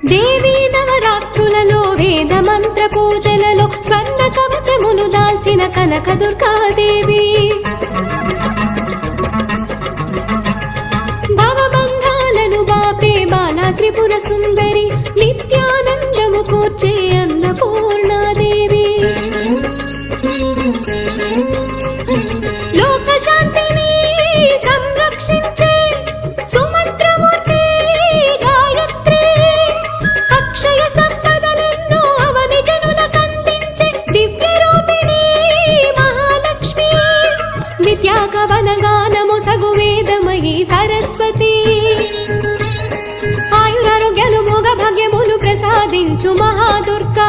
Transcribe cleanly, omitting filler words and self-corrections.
దేవీ నవరాత్రులలో వేద మంత్ర పూజలలో స్వర్ణ కవచములు దాల్చిన కనక దుర్గాదేవి భవబంధాలను బాపే బాలా త్రిపుర సుందరి నిత్యానందము కూర్చే అన్నపూర్ణాదేవి లోక శాంతిని సంరక్షించే సుమంత్రమూర్తి గాయత్రి అక్షయ సంపదలెన్నో అవని జనులకందించే దివ్య రూపిణి మహాలక్ష్మి విద్యాకవన గానము సగు వేదమయీ సరస్వతి ఆయురారోగ్యాలు భోగ భాగ్యములు ప్రసాదించు మహాదుర్గా